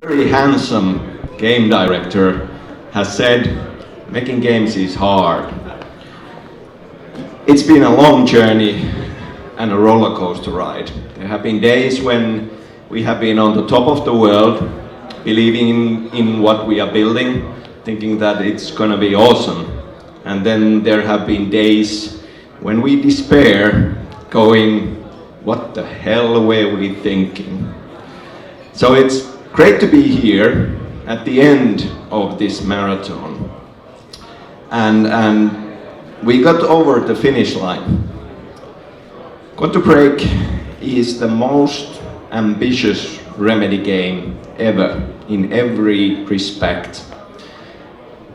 Very handsome game director has said making games is hard. It's been a long journey and a roller coaster ride. There have been days when we have been on the top of the world, believing in what we are building, thinking that it's gonna be awesome. And then there have been days when we despair, going, what the hell were we thinking? So it's great to be here at the end of this marathon. And we got over the finish line. Quantum Break is the most ambitious Remedy game ever, in every respect.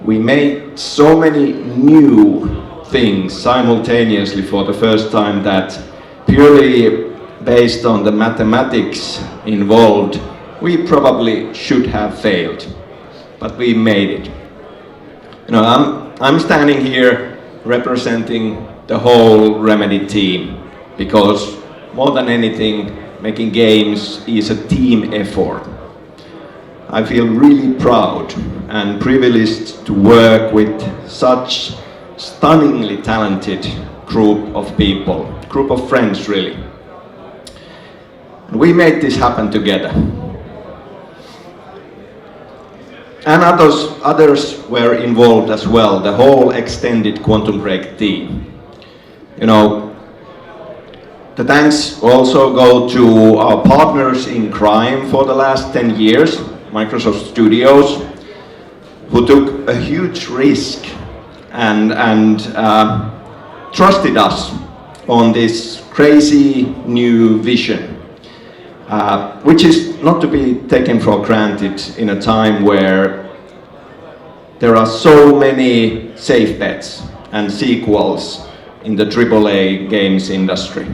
We made so many new things simultaneously for the first time that purely based on the mathematics involved, we probably should have failed, but we made it. You know, I'm standing here representing the whole Remedy team, because more than anything, making games is a team effort. I feel really proud and privileged to work with such stunningly talented group of people, group of friends really. And we made this happen together. And others were involved as well, the whole extended Quantum Break team. You know, the thanks also go to our partners in crime for the last 10 years, Microsoft Studios, who took a huge risk and trusted us on this crazy new vision, which is not to be taken for granted in a time where there are so many safe bets and sequels in the AAA games industry.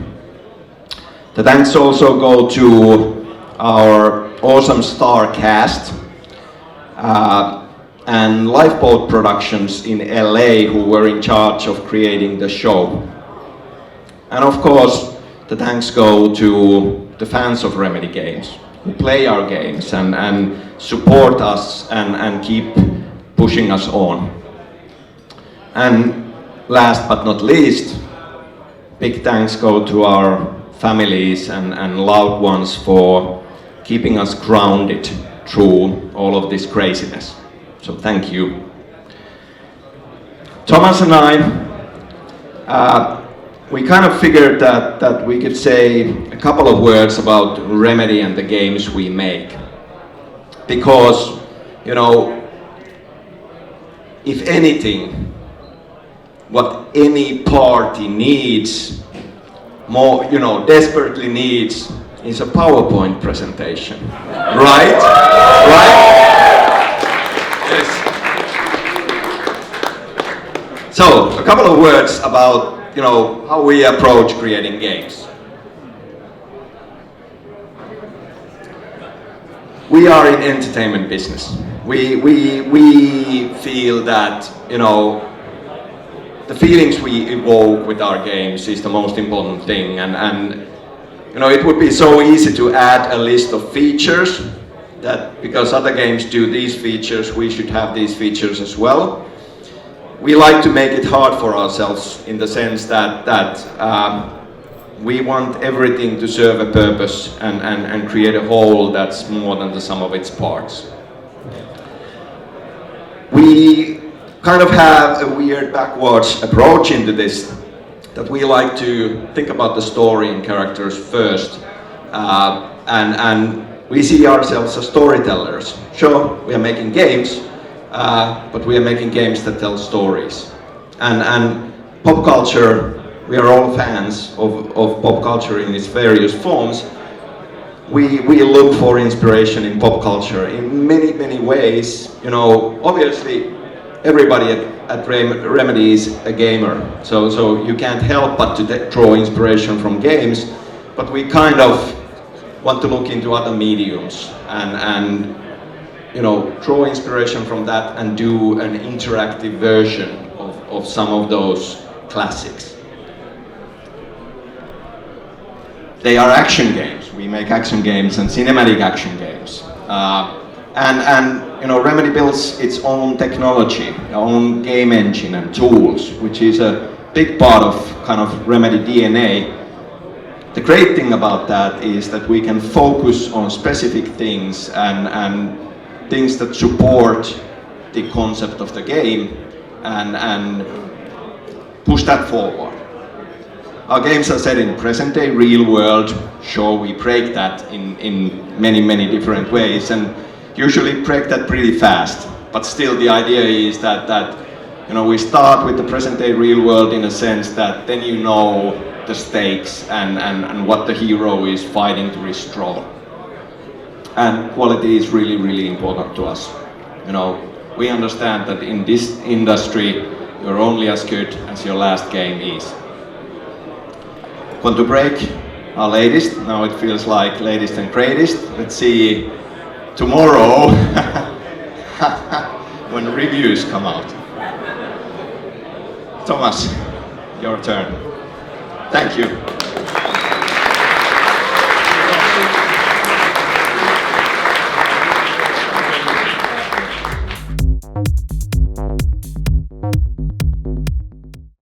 The thanks also go to our awesome star cast and Lifeboat Productions in LA, who were in charge of creating the show. And of course, the thanks go to the fans of Remedy games, who play our games and support us and keep pushing us on. And last but not least, big thanks go to our families and loved ones for keeping us grounded through all of this craziness. So thank you. Thomas and I, we kind of figured that we could say a couple of words about Remedy and the games we make. Because, you know, if anything, what any party needs, more, you know, desperately needs, is a PowerPoint presentation. Right? Right? Yes. So, a couple of words about, you know, how we approach creating games. We are in entertainment business. We feel that, you know, the feelings we evoke with our games is the most important thing, and you know, it would be so easy to add a list of features that because other games do these features, we should have these features as well. We like to make it hard for ourselves in the sense that we want everything to serve a purpose and create a whole that's more than the sum of its parts. We kind of have a weird backwards approach into this, that we like to think about the story and characters first, and we see ourselves as storytellers. Sure, we are making games, but we are making games that tell stories. And pop culture, we are all fans of pop culture in its various forms. We look for inspiration in pop culture in many ways. You know, obviously everybody at Remedy is a gamer, so you can't help but to draw inspiration from games, but we kind of want to look into other mediums and you know, draw inspiration from that and do an interactive version of some of those classics. they are action games. We make action games and cinematic action games. And you know, Remedy builds its own technology, own game engine and tools, which is a big part of kind of Remedy DNA. The great thing about that is that we can focus on specific things and things that support the concept of the game and push that forward. Our games are set in present day, real world. Sure, we break that in many different ways and usually break that pretty fast. But still the idea is that you know, we start with the present day real world in a sense that then you know the stakes and what the hero is fighting to restore. And quality is really important to us. You know, we understand that in this industry you're only as good as your last game is. Want to break our latest? Now it feels like latest and greatest. Let's see tomorrow when reviews come out. Thomas, your turn. Thank you.